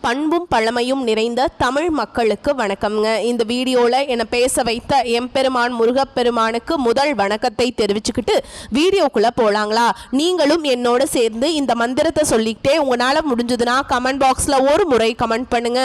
பண்பும் பழமையும் நிறைந்த தமிழ் மக்களுக்கு வணக்கம்ங்க. இந்த வீடியோவில் என்னை பேச வைத்த எம்பெருமான் முருகப்பெருமானுக்கு முதல் வணக்கத்தை தெரிவிச்சுக்கிட்டு வீடியோக்குள்ளே போகலாங்களா? நீங்களும் என்னோட சேர்ந்து இந்த மந்திரத்தை சொல்லிக்கிட்டே உங்களால் முடிஞ்சதுன்னா கமெண்ட் பாக்ஸில் ஒரு முறை கமெண்ட் பண்ணுங்க.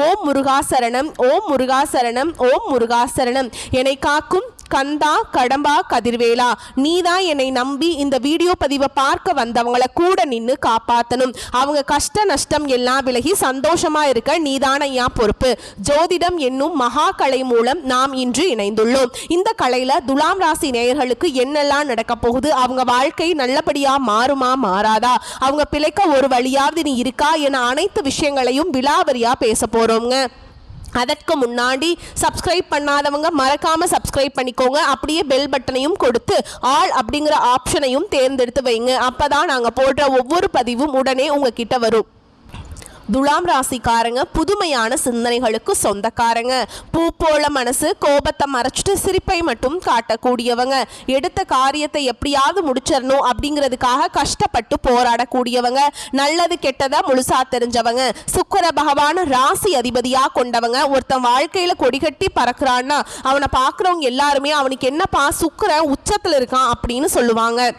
ஓம் முருகா சரணம், ஓம் முருகா சரணம், ஓம் முருகா சரணம். என்னை காக்கும் கந்தா கடம்பா கதிர்வேலா, நீதான் என்னை நம்பி இந்த வீடியோ பதிவை பார்க்க வந்தவங்களை கூட நின்று காப்பாற்றணும். அவங்க கஷ்ட நஷ்டம் எல்லாம் விலகி சந்தோஷமா இருக்க நீதான ஐயா பொறுப்பு. ஜோதிடம் என்னும் மகா கலை மூலம் நாம் இன்று இணைந்துள்ளோம். இந்த கலையில துலாம் ராசி நேயர்களுக்கு என்னெல்லாம் நடக்க போகுது, அவங்க வாழ்க்கை நல்லபடியா மாறுமா மாறாதா, அவங்க பிழைக்க ஒரு வழியாவது நீ இருக்கா என அனைத்து விஷயங்களையும் விலாவரியா பேச போறோங்க. அதற்கு முன்னாடி சப்ஸ்கிரைப் பண்ணாதவங்க மறக்காம சப்ஸ்கிரைப் பண்ணிக்கோங்க. அப்படியே பெல் பட்டனையும் கொடுத்து ஆல் அப்படிங்கிற ஆப்ஷனையும் தேர்ந்தெடுத்து வைங்க. அப்பதான் நாங்க போடுற ஒவ்வொரு பதிவும் உடனே உங்ககிட்ட வரும். துலாம் ராசிக்காரங்க புதுமையான சிந்தனைகளுக்கு சொந்தக்காரங்க. பூ போல மனசு, கோபத்தை மறைச்சிட்டு சிரிப்பை மட்டும் காட்டக்கூடியவங்க. எடுத்த காரியத்தை எப்படியாவது முடிச்சிடணும் அப்படிங்கிறதுக்காக கஷ்டப்பட்டு போராடக்கூடியவங்க. நல்லது கெட்டதா முழுசா தெரிஞ்சவங்க. சுக்கிர பகவான் ராசி அதிபதியா கொண்டவங்க. ஒருத்தன் வாழ்க்கையில கொடிகட்டி பறக்குறான்னா அவனை பார்க்குறவங்க எல்லாருமே அவனுக்கு என்னப்பா சுக்கிரன் உச்சத்தில் இருக்கான் அப்படின்னு சொல்லுவாங்க.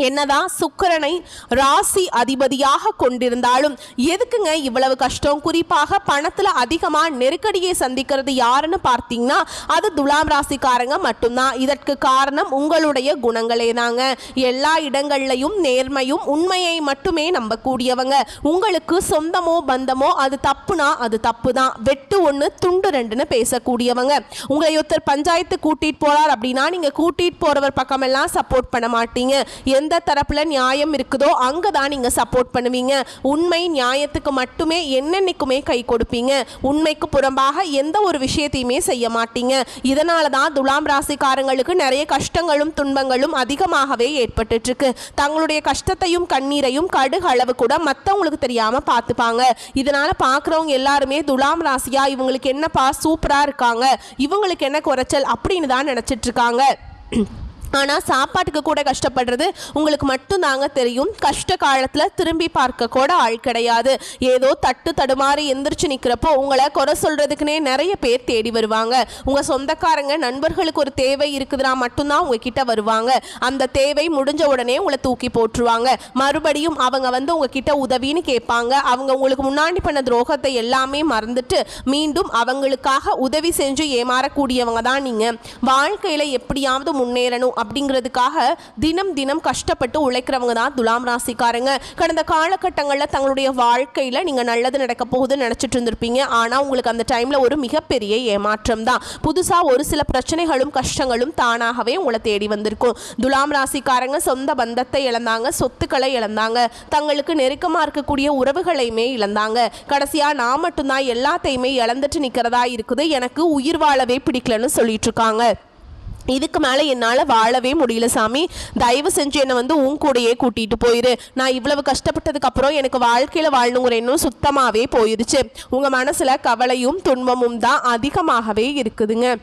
என்னதான் சுக்கிரனை ராசி அதிபதியாக கொண்டிருந்தாலும் எதுக்குங்க இவ்வளவு கஷ்டம்? குறிப்பாக பணத்தில் அதிகமாக நெருக்கடியை சந்திக்கிறது யாருன்னு பார்த்தீங்கன்னா அது துலாம் ராசிக்காரங்க மட்டும்தான். இதற்கு காரணம் உங்களுடைய குணங்களே தாங்க. எல்லா இடங்கள்லையும் நேர்மையும் உண்மையை மட்டுமே நம்பக்கூடியவங்க. உங்களுக்கு சொந்தமோ பந்தமோ அது தப்புனா அது தப்பு தான். வெட்டு ஒன்று துண்டு ரெண்டுன்னு பேசக்கூடியவங்க. உங்களை ஒருத்தர் பஞ்சாயத்து கூட்டிட்டு போறார் அப்படின்னா நீங்க கூட்டிட்டு போறவர் பக்கமெல்லாம் சப்போர்ட் பண்ண மாட்டீங்க. எந்த தரப்புல நியாயம் இருக்குதோ அங்கதான் நீங்க சப்போர்ட் பண்ணுவீங்க. உண்மை நியாயத்துக்கு மட்டுமே என்னென்னைக்குமே கை கொடுப்பீங்க. உண்மைக்கு புறம்பாக எந்த ஒரு விஷயத்தையுமே செய்ய மாட்டீங்க. இதனாலதான் துலாம் ராசிக்காரங்களுக்கு நிறைய கஷ்டங்களும் துன்பங்களும் அதிகமாகவே ஏற்பட்டு இருக்கு. தங்களுடைய கஷ்டத்தையும் கண்ணீரையும் கடுகு அளவு கூட மற்றவங்களுக்கு தெரியாம பார்த்துப்பாங்க. இதனால பார்க்குறவங்க எல்லாருமே துலாம் ராசியா இவங்களுக்கு என்னப்பா சூப்பரா இருக்காங்க, இவங்களுக்கு என்ன குறைச்சல் அப்படின்னு தான் நினைச்சிட்டு இருக்காங்க. ஆனால் சாப்பாட்டுக்கு கூட கஷ்டப்படுறது உங்களுக்கு மட்டும் தாங்க தெரியும். கஷ்ட காலத்தில் திரும்பி பார்க்க கூட ஆள் கிடையாது. ஏதோ தட்டு தடுமாறி எந்திரிச்சு நிற்கிறப்போ உங்களை குறை சொல்கிறதுக்குனே நிறைய பேர் தேடி வருவாங்க. உங்கள் சொந்தக்காரங்க நண்பர்களுக்கு ஒரு தேவை இருக்குதுன்னா மட்டும்தான் உங்ககிட்ட வருவாங்க. அந்த தேவை முடிஞ்ச உடனே உங்களை தூக்கி போட்டுருவாங்க. மறுபடியும் அவங்க வந்து உங்ககிட்ட உதவின்னு கேட்பாங்க. அவங்க உங்களுக்கு முன்னாடி பண்ண துரோகத்தை எல்லாமே மறந்துட்டு மீண்டும் அவங்களுக்காக உதவி செஞ்சு ஏமாறக்கூடியவங்க தான் நீங்கள். வாழ்க்கையில் எப்படியாவது முன்னேறணும் அப்படிங்கிறதுக்காக தினம் தினம் கஷ்டப்பட்டு உழைக்கிறவங்க தான் துலாம் ராசிக்காரங்க. கடந்த காலகட்டங்களில் தங்களுடைய வாழ்க்கையில் நீங்கள் நல்லது நடக்க போகுதுன்னு நினச்சிட்டு இருந்திருப்பீங்க. ஆனால் உங்களுக்கு அந்த டைமில் ஒரு மிகப்பெரிய ஏமாற்றம் தான். புதுசாக ஒரு சில பிரச்சனைகளும் கஷ்டங்களும் தானாகவே உங்களை தேடி வந்திருக்கும். துலாம் ராசிக்காரங்க சொந்த பந்தத்தை இழந்தாங்க, சொத்துக்களை இழந்தாங்க, தங்களுக்கு நெருக்கமாக இருக்கக்கூடிய உறவுகளையுமே இழந்தாங்க. கடைசியாக நான் மட்டும்தான் எல்லாத்தையுமே இழந்துட்டு நிற்கிறதா இருக்குது, எனக்கு உயிர் வாழவே பிடிக்கலன்னு சொல்லிட்டு இருக்காங்க. இதுக்கு மேலே என்னால் வாழவே முடியல சாமி, தயவு செஞ்சு என்னை வந்து உன் கூடையே கூட்டிகிட்டு போயிரு. நான் இவ்வளவு கஷ்டப்பட்டதுக்கு அப்புறம் எனக்கு வாழ்க்கையில் வாழணுங்கிற எண்ணம் சுத்தமாகவே போயிடுச்சு. உங்கள் மனசில் கவலையும் துன்பமும் தான் அதிகமாகவே இருக்குதுங்க.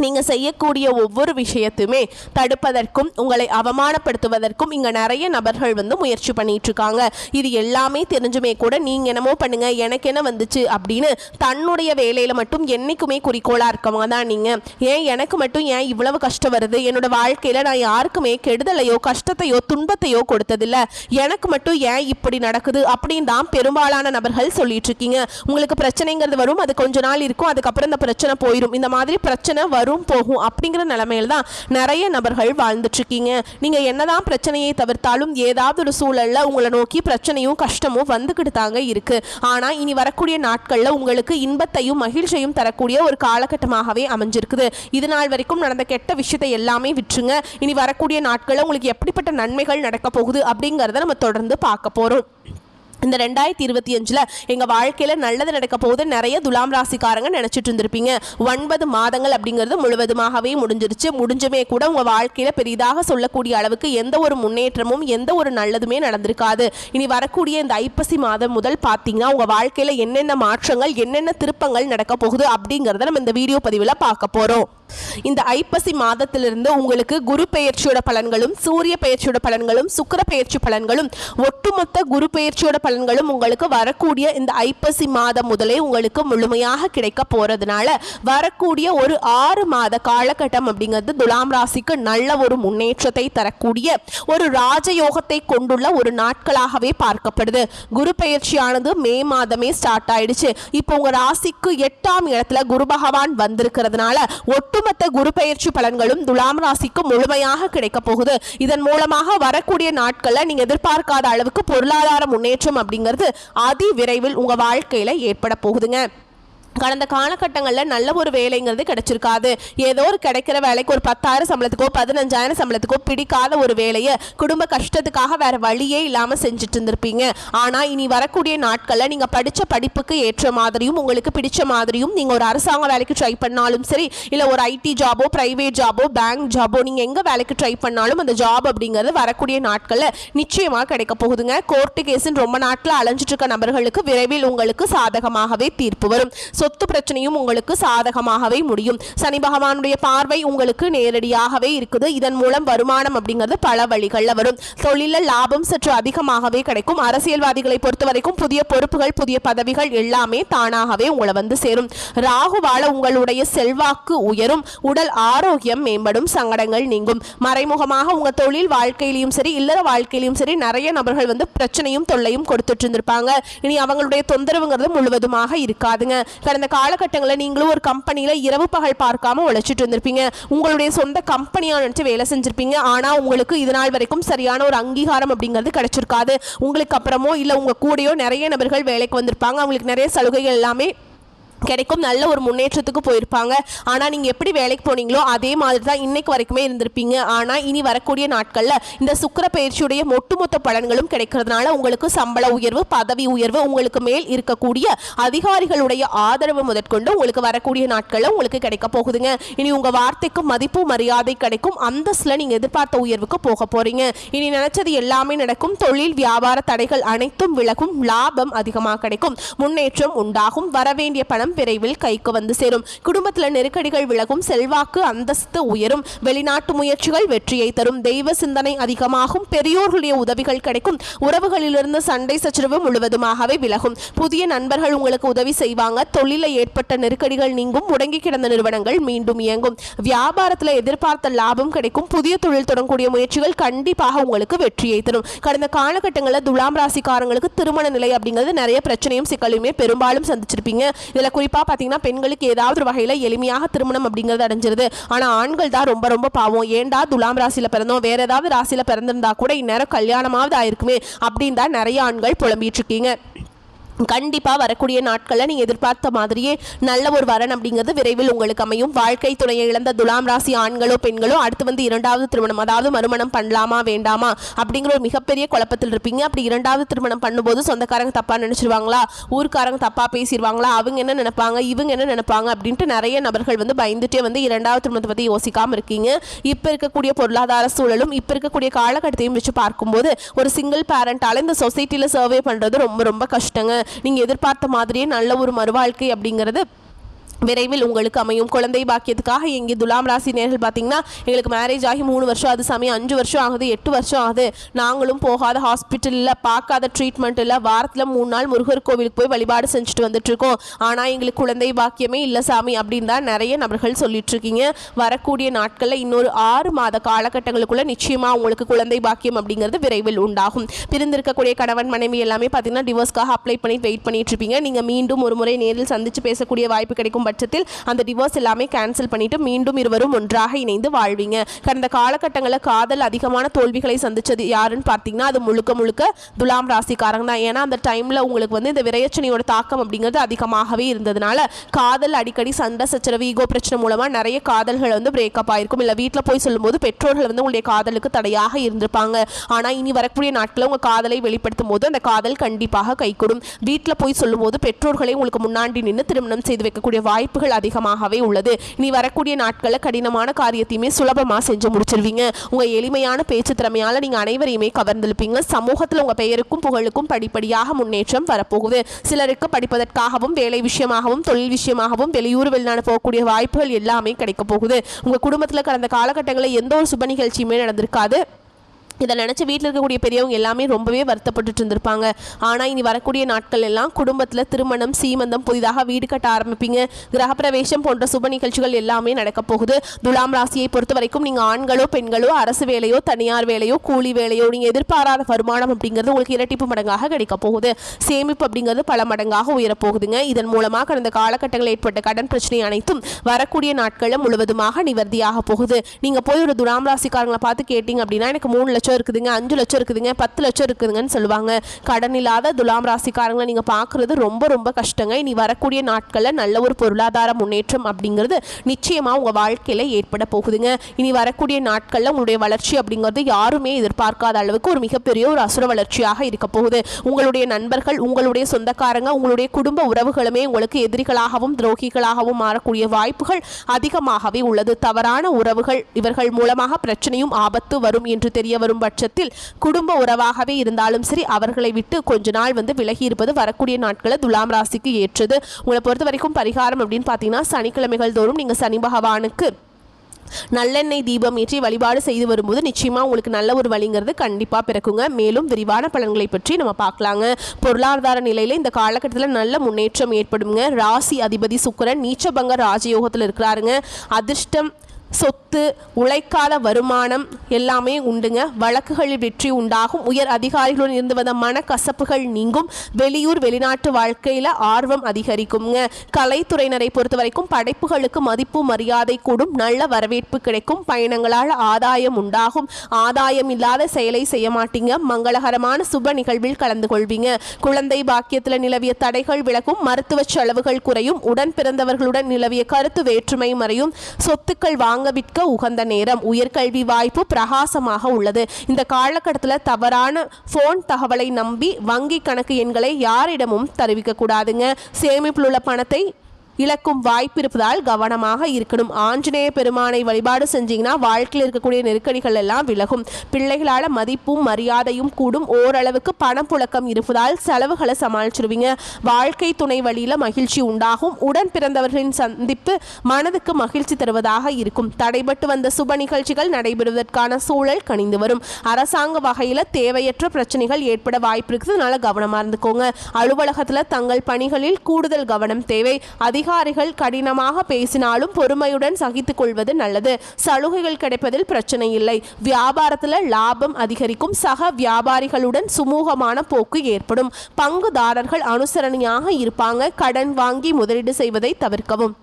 நீங்கள் செய்யக்கூடிய ஒவ்வொரு விஷயத்தையுமே தடுப்பதற்கும் உங்களை அவமானப்படுத்துவதற்கும் இங்கே நிறைய நபர்கள் வந்து முயற்சி பண்ணிட்டு இருக்காங்க. இது எல்லாமே தெரிஞ்சுமே கூட நீங்கள் என்னமோ பண்ணுங்க எனக்கு என்ன வந்துச்சு அப்படின்னு தன்னுடைய வேலையில் மட்டும் என்றைக்குமே குறிக்கோளாக இருக்கவங்க தான் நீங்கள். ஏன் எனக்கு மட்டும் ஏன் இவ்வளவு கஷ்டம் வருது, என்னோட வாழ்க்கையில் நான் யாருக்குமே கெடுதலையோ கஷ்டத்தையோ துன்பத்தையோ கொடுத்ததில்லை, எனக்கு மட்டும் ஏன் இப்படி நடக்குது அப்படின்னு தான் பெரும்பாலான நபர்கள் சொல்லிட்டு இருக்கீங்க. உங்களுக்கு பிரச்சனைங்கிறது வரும், அது கொஞ்ச நாள் இருக்கும், அதுக்கப்புறம் இந்த பிரச்சனை போயிடும். இந்த மாதிரி பிரச்சனை வரும் போகும் அப்படிங்கிற நிலைமையில தான் நிறைய நபர்கள் வாழ்ந்துட்டு இருக்கீங்க. நீங்க என்னதான் பிரச்சனையை தவிர்த்தாலும் ஏதாவது ஒரு சூழல்ல உங்களை நோக்கி பிரச்சனையும் கஷ்டமும் வந்துகிட்டு தாங்க இருக்கு. ஆனா இனி வரக்கூடிய நாட்கள்ல உங்களுக்கு இன்பத்தையும் மகிழ்ச்சியும் தரக்கூடிய ஒரு காலகட்டமாகவே அமைஞ்சிருக்குது. இது நாள் வரைக்கும் நடந்த கெட்ட விஷயத்தை எல்லாமே விட்டுருங்க. இனி வரக்கூடிய நாட்கள்ல உங்களுக்கு எப்படிப்பட்ட நன்மைகள் நடக்க போகுது அப்படிங்கறத நம்ம தொடர்ந்து பார்க்க போறோம். இந்த 2025 எங்கள் வாழ்க்கையில் நல்லது நடக்க போகுது நிறைய துலாம் ராசிக்காரங்க நினச்சிட்டு இருந்திருப்பீங்க. 9 மாதங்கள் அப்படிங்கிறது முழுவதுமாகவே முடிஞ்சுமே கூட உங்கள் வாழ்க்கையில் பெரிதாக சொல்லக்கூடிய அளவுக்கு எந்த ஒரு முன்னேற்றமும் எந்த ஒரு நல்லதுமே நடந்திருக்காது. இனி வரக்கூடிய இந்த ஐப்பசி மாதம் முதல் பார்த்தீங்கன்னா உங்கள் வாழ்க்கையில் என்னென்ன மாற்றங்கள் என்னென்ன திருப்பங்கள் நடக்க போகுது அப்படிங்கிறத நம்ம இந்த வீடியோ பதிவில் பார்க்க போகிறோம். இந்த ஐப்பசி மாதத்திலிருந்து உங்களுக்கு குரு பெயர்ச்சியோட பலன்களும் சூரிய பெயர்ச்சியோட பலன்களும் சுக்கிர பெயர்ச்சி பலன்களும் ஒட்டுமொத்த குரு பெயர்ச்சியோட பலன்களும் உங்களுக்கு வரக்கூடிய இந்த ஐப்பசி மாதம் முதலே உங்களுக்கு முழுமையாக கிடைக்க போறதுனால வரக்கூடிய ஒரு 6 மாத காலகட்டம் அப்படிங்கிறது துலாம் ராசிக்கு நல்ல ஒரு முன்னேற்றத்தை தரக்கூடிய ஒரு ராஜயோகத்தை கொண்டுள்ள ஒரு நாட்களாகவே பார்க்கப்படுது. குரு பெயர்ச்சியானது மே மாதமே ஸ்டார்ட் ஆயிடுச்சு. இப்போ உங்க ராசிக்கு 8ஆம் இடத்துல குரு பகவான் வந்திருக்கிறதுனால ஒட்டுமொத்த குரு பெயர்ச்சி பலன்களும் துலாம் ராசிக்கு முழுமையாக கிடைக்க போகுது. இதன் மூலமாக வரக்கூடிய நாட்கள்ல நீங்க எதிர்பார்க்காத அளவுக்கு பொருளாதார முன்னேற்றம் அப்படிங்கிறது அதி விரைவில் உங்க வாழ்க்கையில ஏற்பட போகுதுங்க. கடந்த காலகட்டங்களில் நல்ல ஒரு வேலைங்கிறது கிடைச்சிருக்காது. ஏதோ ஒரு கிடைக்கிற வேலைக்கு ஒரு 10,000 சம்பளத்துக்கோ 15,000 சம்பளத்துக்கோ பிடிக்காத ஒரு வேலையை குடும்ப கஷ்டத்துக்காக வேற வழியே இல்லாமல் செஞ்சுட்டு இருந்திருப்பீங்க. ஆனால் இனி வரக்கூடிய நாட்களில் நீங்கள் படித்த படிப்புக்கு ஏற்ற மாதிரியும் உங்களுக்கு பிடிச்ச மாதிரியும் நீங்கள் ஒரு அரசாங்க வேலைக்கு ட்ரை பண்ணாலும் சரி, இல்லை ஒரு ஐடி ஜாபோ பிரைவேட் ஜாபோ பேங்க் ஜாபோ நீங்கள் எங்கே வேலைக்கு ட்ரை பண்ணாலும் அந்த ஜாப் அப்படிங்கிறது வரக்கூடிய நாட்களில் நிச்சயமாக கிடைக்க போகுதுங்க. கோர்ட்டு கேஸுன்னு ரொம்ப நாட்களில் அலைஞ்சிட்டு இருக்க நபர்களுக்கு விரைவில் உங்களுக்கு சாதகமாகவே தீர்ப்பு வரும். சொத்து பிரச்சனையும் உங்களுக்கு சாதகமாகவே முடியும். சனி பகவானுடைய பார்வை உங்களுக்கு நேரடியாகவே இருக்குது. இதன் மூலம் வருமானம் அப்படிங்கிறது பல வழிகளில் வரும். தொழிலில் லாபம் சற்று அதிகமாகவே கிடைக்கும். அரசியல்வாதிகளை பொறுத்த வரைக்கும் புதிய பொறுப்புகள் புதிய பதவிகள் எல்லாமே தானாகவே உங்களை வந்து சேரும். ராகுவால உங்களுடைய செல்வாக்கு உயரும். உடல் ஆரோக்கியம் மேம்படும். சங்கடங்கள் நீங்கும். மறைமுகமாக உங்க தொழில் வாழ்க்கையிலும் சரி இல்லற வாழ்க்கையிலும் சரி நிறைய நபர்கள் வந்து பிரச்சனையும் தொல்லையும் கொடுத்துட்டு இருந்திருப்பாங்க. இனி அவங்களுடைய தொந்தரவுங்கிறது முழுவதுமாக இருக்காதுங்க. கடந்த காலகட்டங்களில் நீங்களும் ஒரு கம்பெனியில் இரவு பகல் பார்க்காம உழைச்சிட்டு இருந்திருப்பீங்க. உங்களுடைய சொந்த கம்பெனியாக நினச்சி வேலை செஞ்சிருப்பீங்க. ஆனால் உங்களுக்கு இது நாள் வரைக்கும் சரியான ஒரு அங்கீகாரம் அப்படிங்கிறது கிடைச்சிருக்காது. உங்களுக்கு அப்புறமோ இல்லை உங்கள் கூடயோ நிறைய நபர்கள் வேலைக்கு வந்திருப்பாங்க. அவங்களுக்கு நிறைய சலுகைகள் எல்லாமே கிடைக்கும். நல்ல ஒரு முன்னேற்றத்துக்கு போயிருப்பாங்க. ஆனால் நீங்கள் எப்படி வேலைக்கு போனீங்களோ அதே மாதிரி தான் இன்னைக்கு வரைக்குமே இருந்திருப்பீங்க. ஆனால் இனி வரக்கூடிய நாட்களில் இந்த சுக்கிர பயிற்சியுடைய ஒட்டுமொத்த பலன்களும் கிடைக்கிறதுனால உங்களுக்கு சம்பள உயர்வு பதவி உயர்வு உங்களுக்கு மேல் இருக்கக்கூடிய அதிகாரிகளுடைய ஆதரவு முதற்கொண்டு உங்களுக்கு வரக்கூடிய நாட்களில் உங்களுக்கு கிடைக்க போகுதுங்க. இனி உங்கள் வார்த்தைக்கு மதிப்பு மரியாதை கிடைக்கும். அந்தஸ்தில் நீங்கள் எதிர்பார்த்த உயர்வுக்கு போக போறீங்க. இனி நினைச்சது எல்லாமே நடக்கும். தொழில் வியாபார தடைகள் அனைத்தும் விலகும். லாபம் அதிகமாக கிடைக்கும். முன்னேற்றம் உண்டாகும். வரவேண்டிய பணம் விரைவில் கைக்கு வந்து சேரும். குடும்பத்தில் நெருக்கடிகள் விலகும். செல்வாக்கு அந்தஸ்து உயரும். வெளிநாட்டு முயற்சிகள் வெற்றியை தரும். தெய்வ சிந்தனை அதிகமாகும். பெரியோர்களுடைய உதவிகள் கிடைக்கும். உறவுகளிலிருந்து சண்டை சச்சரவு முழுவதுமாகவே விலகும். புதிய நண்பர்கள் உங்களுக்கு உதவி செய்வாங்க. தொழிலில் ஏற்பட்ட நெருக்கடிகள் நீங்கும். முடங்கி கிடந்த நிறுவனங்கள் மீண்டும் இயங்கும். வியாபாரத்தில் எதிர்பார்த்த லாபம் கிடைக்கும். புதிய தொழில் தொடங்கக்கூடிய முயற்சிகள் கண்டிப்பாக உங்களுக்கு வெற்றியை தரும். கடந்த காலகட்டங்களில் துலாம் ராசிக்காரங்களுக்கு திருமண நிலை அப்படிங்கிறது நிறைய பிரச்சனையும் சிக்கலுமே பெரும்பாலும் சந்திச்சிருப்பீங்க. இதில் குறிப்பா பாத்தீங்கன்னா பெண்களுக்கு ஏதாவது ஒரு வகையில எளிமையாக திருமணம் அப்படிங்கிறது அடைஞ்சிருது. ஆனா ஆண்கள் தான் ரொம்ப ரொம்ப பாவம். ஏண்டா துலாம் ராசியில பிறந்தோம், வேற ஏதாவது ராசியில பிறந்திருந்தா கூட இந்நேரம் கல்யாணமாவது ஆயிருக்குமே அப்படின்னு தான் நிறைய ஆண்கள் புலம்பிட்டு இருக்கீங்க. கண்டிப்பாக வரக்கூடிய நாட்களில் நீங்கள் எதிர்பார்த்த மாதிரியே நல்ல ஒரு வரன் அப்படிங்கிறது விரைவில் உங்களுக்கு அமையும். வாழ்க்கை துணையை இழந்த துலாம் ராசி ஆண்களோ பெண்களோ அடுத்து வந்து 2வது திருமணம் அதாவது மறுமணம் பண்ணலாமா வேண்டாமா அப்படிங்கிற ஒரு மிகப்பெரிய குழப்பத்தில் இருப்பீங்க. அப்படி 2வது திருமணம் பண்ணும்போது சொந்தக்காரங்க தப்பாக நினச்சிருவாங்களா, ஊருக்காரங்க தப்பாக பேசிடுவாங்களா, அவங்க என்ன நினைப்பாங்க இவங்க என்ன நினைப்பாங்க அப்படின்ட்டு நிறைய நபர்கள் வந்து பயந்துட்டே வந்து 2வது திருமணத்தை பற்றி யோசிக்காமல் இருக்கீங்க. இப்போ இருக்கக்கூடிய பொருளாதார சூழலும் இப்போ இருக்கக்கூடிய காலகட்டத்தையும் வச்சு பார்க்கும்போது ஒரு சிங்கிள் பேரண்டால் இந்த சொசைட்டியில் சர்வே பண்ணுறது ரொம்ப ரொம்ப கஷ்டங்க. நீங்க எதிர்பார்த்த மாதிரியே நல்ல ஒரு மறுவாழ்க்கை அப்படிங்கிறது விரைவில் உங்களுக்கு அமையும். குழந்தை பாக்கியத்துக்காக எங்கே துலாம் ராசி நேர்கள் பார்த்தீங்கன்னா எங்களுக்கு மேரேஜ் ஆகி 3 வருஷம் ஆகுது சாமி, 5 வருஷம் ஆகுது, 8 வருஷம் ஆகுது, நாங்களும் போகாத ஹாஸ்பிட்டலில் பார்க்காத ட்ரீட்மெண்ட் இல்லை, வாரத்தில் 3 நாள் முருகர் கோவிலுக்கு போய் வழிபாடு செஞ்சுட்டு வந்துட்டு இருக்கோம், ஆனால் எங்களுக்கு குழந்தை பாக்கியமே இல்லை சாமி அப்படின்னு தான் நிறைய நபர்கள் சொல்லிட்டு இருக்கீங்க. வரக்கூடிய நாட்களில் இன்னொரு 6 மாத காலகட்டங்களுக்குள்ள நிச்சயமாக உங்களுக்கு குழந்தை பாக்கியம் அப்படிங்கிறது விரைவில் உண்டாகும். பிரிந்திருக்கக்கூடிய கணவன் மனைவி எல்லாமே பார்த்தீங்கன்னா டிவோர்ஸ்க்காக அப்ளை பண்ணி வெயிட் பண்ணிட்டு இருப்பீங்க. நீங்கள் மீண்டும் ஒரு முறை நேரில் சந்திச்சு பேசக்கூடிய வாய்ப்பு கிடைக்கும் பட்சத்தில் அந்த டிவோர்ஸ் எல்லாமே கேன்சல் பண்ணிட்டு மீண்டும் இருவரும் ஒன்றாக இணைந்து வாழ்வீங்க. கடந்த காலகட்டங்களில் காதல் அதிகமான தோல்விகளை சந்திச்சது யாருன்னு பார்த்தீங்கன்னா அது முழுக்க முழுக்க துலாம் ராசிக்காரங்க தான். ஏன்னா அந்த டைம்ல உங்களுக்கு வந்து இந்த விரையச்சனையோட தாக்கம் அப்படிங்கிறது அதிகமாகவே இருந்ததுனால காதல் அடிக்கடி சண்டை சச்சரவு ஈகோ பிரச்சனை மூலமா நிறைய காதல்கள் வந்து பிரேக்கப் ஆயிருக்கும். இல்லை வீட்டில் போய் சொல்லும்போது பெற்றோர்கள் வந்து உங்களுடைய காதலுக்கு தடையாக இருந்திருப்பாங்க. ஆனால் இனி வரக்கூடிய நாட்களில் உங்கள் காதலை வெளிப்படுத்தும் போது அந்த காதல் கண்டிப்பாக கைகூடும். வீட்டில் போய் சொல்லும் போது பெற்றோர்களை உங்களுக்கு முன்னாடி நின்று திருமணம் செய்து வைக்கக்கூடிய வாய்ப்புகள் அதிகமாகவே உள்ளது. இனி வரக்கூடிய நாட்களில் கடினமான காரியத்தையுமே சுலபமாக செஞ்சு முடிச்சிருவீங்க. உங்க எளிமையான பேச்சு திறமையால நீங்க அனைவரையுமே கவர்ந்திருப்பீங்க. சமூகத்தில் உங்க பெயருக்கும் புகழுக்கும் படிப்படியாக முன்னேற்றம் வரப்போகுது. சிலருக்கு படிப்பதற்காகவும் வேலை விஷயமாகவும் தொழில் விஷயமாகவும் வெளியூர் வெளிநாடு போகக்கூடிய வாய்ப்புகள் எல்லாமே கிடைக்க போகுது. உங்க குடும்பத்தில் கடந்த காலகட்டங்களில் எந்த ஒரு சுப நிகழ்ச்சியுமே நடந்திருக்காது. இதை நினச்சி வீட்டில் இருக்கக்கூடிய பெரியவங்க எல்லாமே ரொம்பவே வருத்தப்பட்டுட்டு இருந்திருப்பாங்க. ஆனால் இனி வரக்கூடிய நாட்கள் எல்லாம் குடும்பத்தில் திருமணம், சீமந்தம், புதிதாக வீடு கட்ட ஆரம்பிப்பீங்க. கிரகப்பிரவேசம் போன்ற சுப நிகழ்ச்சிகள் எல்லாமே நடக்க போகுது. துலாம் ராசியை பொறுத்த வரைக்கும் நீங்கள் ஆண்களோ பெண்களோ அரசு வேலையோ தனியார் வேலையோ கூலி வேலையோ நீங்கள் எதிர்பாராத வருமானம் அப்படிங்கிறது உங்களுக்கு இரட்டிப்பு மடங்காக கிடைக்க போகுது. சேமிப்பு அப்படிங்கிறது பல மடங்காக உயரப்போகுதுங்க. இதன் மூலமாக கடந்த காலகட்டங்களில் ஏற்பட்ட கடன் பிரச்சனை அனைத்தும் வரக்கூடிய நாட்களில் முழுவதுமாக நிவர்த்தியாக போகுது. நீங்கள் போய் ஒரு துலாம் ராசிக்காரங்களை பார்த்து கேட்டீங்க அப்படின்னா எனக்கு 3 லட்சம் இருக்குதுங்க, 5 லட்சம் இருக்குதுங்க, 10 லட்சம் இருக்குதுங்கன்னு சொல்லுவாங்க. கடன் இல்லாத துலாம் ராசிக்காரங்களை நீங்க பார்க்கறது ரொம்ப ரொம்ப கஷ்டங்க. இனி வரக்கூடிய நாட்களில் நல்ல ஒரு பொருளாதார முன்னேற்றம் அப்படிங்கிறது நிச்சயமா உங்க வாழ்க்கையில ஏற்பட போகுதுங்க. இனி வரக்கூடிய நாட்களில் உங்களுடைய வளர்ச்சி அப்படிங்கிறது யாருமே எதிர்பார்க்காத அளவுக்கு ஒரு மிகப்பெரிய ஒரு அசுர வளர்ச்சியாக இருக்க போகுது. உங்களுடைய நண்பர்கள், உங்களுடைய சொந்தக்காரங்க, உங்களுடைய குடும்ப உறவுகளுமே உங்களுக்கு எதிரிகளாகவும் துரோகிகளாகவும் மாறக்கூடிய வாய்ப்புகள் அதிகமாகவே உள்ளது. தவறான உறவுகள் இவர்கள் மூலமாக பிரச்சனையும் ஆபத்து வரும் என்று தெரிய வரும் பட்சத்தில் குடும்ப உறவாகவே இருந்தாலும் சரி அவர்களை விட்டு கொஞ்ச நாள் விலகி இருப்பது வரக்கூடிய நாட்களில் துலாம் ராசிக்கு ஏற்றது. உங்களை பொறுத்த வரைக்கும் பரிகாரம் அப்படின்னு பார்த்தீங்கன்னா சனிக்கிழமைகள் தோறும் நீங்கள் சனி பகவானுக்கு நல்லெண்ணெய் தீபம் ஏற்றி வழிபாடு செய்து வரும்போது நிச்சயமா உங்களுக்கு நல்ல ஒரு வழிங்கிறது கண்டிப்பா பிறக்குங்க. மேலும் விரிவான பலன்களை பற்றி நம்ம பார்க்கலாங்க. பொருளாதார நிலையில இந்த காலகட்டத்தில் நல்ல முன்னேற்றம் ஏற்படுங்க. ராசி அதிபதி சுக்கிரன் நீச்சபங்க ராஜயோகத்தில் இருக்கிறாருங்க. அதிர்ஷ்டம், சொத்து, உழைக்காத வருமானம் எல்லாமே உண்டுங்க. வழக்குகளில் வெற்றி உண்டாகும். உயர் அதிகாரிகளுடன் இருந்து வந்த மனக்கசப்புகள் நீங்கும். வெளியூர் வெளிநாட்டு வாழ்க்கையில் ஆர்வம் அதிகரிக்குங்க. கலைத்துறையினரை பொறுத்த வரைக்கும் படைப்புகளுக்கு மதிப்பு மரியாதை கூடும். நல்ல வரவேற்பு கிடைக்கும். பயணங்களால் ஆதாயம் உண்டாகும். ஆதாயம் இல்லாத செயலை செய்ய மாட்டீங்க. மங்களகரமான சுப நிகழ்வில் கலந்து கொள்வீங்க. குழந்தை பாக்கியத்தில் நிலவிய தடைகள் விலகும். மருத்துவ செலவுகள் குறையும். உடன் பிறந்தவர்களுடன் நிலவிய கருத்து வேற்றுமை மறையும். சொத்துக்கள் வாங்க விற்க உகந்த நேரம். உயர்கல்வி வாய்ப்பு பிரகாசமாக உள்ளது. இந்த காலகட்டத்தில் தவறான போன் தகவலை நம்பி வங்கி கணக்கு எண்களை யாரிடமும் தெரிவிக்க கூடாதுங்க. சேமிப்பில் உள்ள பணத்தை இழக்கும் வாய்ப்பு இருப்பதால் கவனமாக இருக்கணும். ஆஞ்சநேய பெருமானை வழிபாடு செஞ்சீங்கன்னா வாழ்க்கையில் இருக்கக்கூடிய நெருக்கடிகள் எல்லாம் விலகும். பிள்ளைகளால் மதிப்பும் மரியாதையும் கூடும். ஓரளவுக்கு பணப்புழக்கம் இருப்பதால் செலவுகளை சமாளிச்சிருவீங்க. வாழ்க்கை துணை வழியில் மகிழ்ச்சி உண்டாகும். உடன் பிறந்தவர்களின் சந்திப்பு மனதுக்கு மகிழ்ச்சி தருவதாக இருக்கும். தடைபட்டு வந்த சுப நிகழ்ச்சிகள் நடைபெறுவதற்கான சூழல் கனிந்து வரும். அரசாங்க வகையில் தேவையற்ற பிரச்சனைகள் ஏற்பட வாய்ப்பு இருக்குது. அதனால கவனமாக இருந்துக்கோங்க. அலுவலகத்தில் தங்கள் பணிகளில் கூடுதல் கவனம் தேவை. அதிகாரிகள் கடினமாக பேசினாலும் பொறுமையுடன் சகித்துக் கொள்வது நல்லது. சலுகைகள் கிடைப்பதில் பிரச்சனை இல்லை. வியாபாரத்தில் லாபம் அதிகரிக்கும். சக வியாபாரிகளுடன் சுமூகமான போக்கு ஏற்படும். பங்குதாரர்கள் அனுசரணையாக இருப்பாங்க. கடன் வாங்கி முதலீடு செய்வதை தவிர்க்கவும்.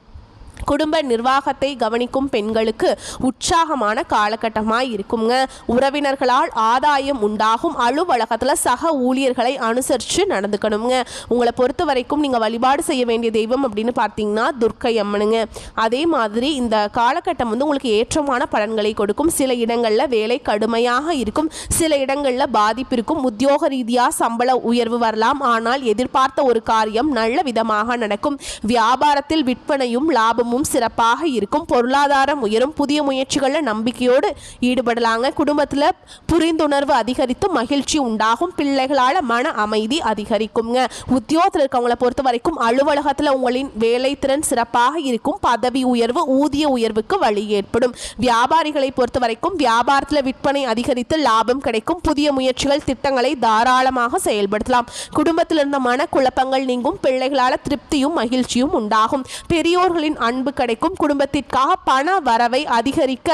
குடும்ப நிர்வாகத்தை கவனிக்கும் பெண்களுக்கு உற்சாகமான காலகட்டமாய் இருக்குங்க. உறவினர்களால் ஆதாயம் உண்டாகும். அலுவலகத்தில் சக ஊழியர்களை அனுசரித்து நடந்துக்கணுங்க. உங்களை பொறுத்த வரைக்கும் நீங்கள் வழிபாடு செய்ய வேண்டிய தெய்வம் அப்படின்னு பார்த்தீங்கன்னா துர்க்கை அம்மனுங்க. அதே மாதிரி இந்த காலகட்டம் உங்களுக்கு ஏற்றமான பலன்களை கொடுக்கும். சில இடங்களில் வேலை கடுமையாக இருக்கும். சில இடங்களில் பாதிப்பு இருக்கும். உத்தியோக ரீதியாக சம்பள உயர்வு வரலாம். ஆனால் எதிர்பார்த்த ஒரு காரியம் நல்ல விதமாக நடக்கும். வியாபாரத்தில் விற்பனையும் லாபமும் சிறப்பாக இருக்கும். பொருளாதாரம் உயரும். புதிய முயற்சிகளில் நம்பிக்கையோடு ஈடுபடலாங்க. குடும்பத்தில் புரிந்துணர்வு அதிகரித்து மகிழ்ச்சி உண்டாகும். பிள்ளைகளால் மன அமைதி அதிகரிக்குங்க. உத்தியோகத்தில் இருக்கவங்களை பொறுத்த வரைக்கும் அலுவலகத்தில் உங்களின் வேலை திறன் சிறப்பாக இருக்கும். பதவி உயர்வு, ஊதிய உயர்வுக்கு வழி ஏற்படும். வியாபாரிகளை பொறுத்த வரைக்கும் வியாபாரத்தில் விற்பனை அதிகரித்து லாபம் கிடைக்கும். புதிய முயற்சிகள், திட்டங்களை தாராளமாக செயல்படுத்தலாம். குடும்பத்தில் இருந்த மன குழப்பங்கள் நீங்கும். பிள்ளைகளால் திருப்தியும் மகிழ்ச்சியும் உண்டாகும். பெரியோர்களின் அன்பு கிடைக்கும். குடும்பத்திற்காக பண வரவை அதிகரிக்க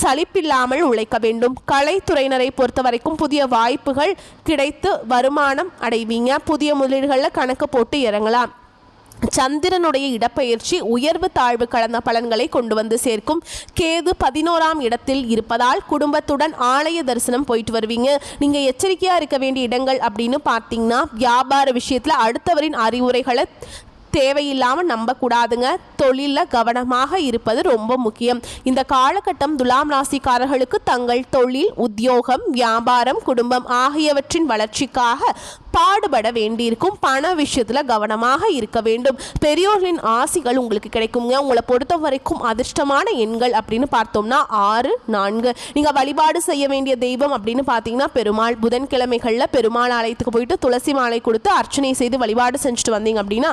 சலிப்பில்லாமல் உழைக்க வேண்டும். கலைத்துறையினரை பொறுத்த வரைக்கும் புதிய வாய்ப்புகள் கிடைத்து வருமானம் அடைவீங்க. புதிய முதலீடுகளில் கணக்கு போட்டு இறங்கலாம். சந்திரனுடைய இடப்பெயர்ச்சி உயர்வு தாழ்வு கலந்த பலன்களை கொண்டு வந்து சேர்க்கும். கேது 11ஆம் இடத்தில் இருப்பதால் குடும்பத்துடன் ஆலய தரிசனம் போயிட்டு வருவீங்க. நீங்க எச்சரிக்கையா இருக்க வேண்டிய இடங்கள் அப்படின்னு பார்த்தீங்கன்னா வியாபார விஷயத்துல அடுத்தவரின் அறிவுரைகளை தேவையில்லாமல் நம்பக்கூடாதுங்க. தொழிலில் கவனமாக இருப்பது ரொம்ப முக்கியம். இந்த காலகட்டம் துலாம் ராசிக்காரர்களுக்கு தங்கள் தொழில், உத்தியோகம், வியாபாரம், குடும்பம் ஆகியவற்றின் வளர்ச்சிக்காக பாடுபட வேண்டியிருக்கும். பண விஷயத்தில் கவனமாக இருக்க வேண்டும். பெரியோர்களின் ஆசிகள் உங்களுக்கு கிடைக்குங்க. உங்களை பொறுத்த வரைக்கும் அதிர்ஷ்டமான எண்கள் அப்படின்னு பார்த்தோம்னா 6, 4. நீங்கள் வழிபாடு செய்ய வேண்டிய தெய்வம் அப்படின்னு பார்த்தீங்கன்னா பெருமாள். புதன்கிழமைகளில் பெருமாள் ஆலயத்துக்கு போயிட்டு துளசி மாலை கொடுத்து அர்ச்சனை செய்து வழிபாடு செஞ்சுட்டு வந்தீங்க அப்படின்னா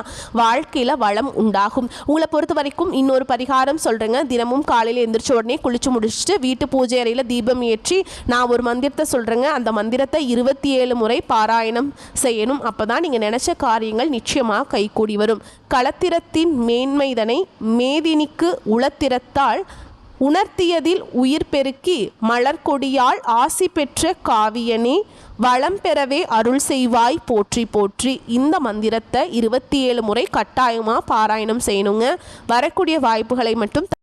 வாழ்க்கையில் வளம் உண்டாகும். உங்களை பொறுத்த வரைக்கும் இன்னொரு பரிகாரம் சொல்கிறேங்க. தினமும் காலையில் எந்திரிச்ச உடனே குளிச்சு முடிச்சுட்டு வீட்டு பூஜை அறையில் தீபம் ஏற்றி நான் ஒரு மந்திரத்தை சொல்கிறேங்க. அந்த மந்திரத்தை 27 முறை பாராயணம் செய்யணும். அப்போ தான் நீங்கள் நினச்ச காரியங்கள் நிச்சயமாக கைகூடி வரும். களத்திரத்தின் மேன்மைதனை மேதினிக்கு உளத்திரத்தால் உணர்த்தியதில் உயிர் பெருக்கி மலர்கொடியால் ஆசி பெற்ற காவியனே வளம் பெறவே அருள் செய்வாய் போற்றி போற்றி. இந்த மந்திரத்தை 27 முறை கட்டாயமாக பாராயணம் செய்யணுங்க. வரக்கூடிய வாய்ப்புகளை மட்டும்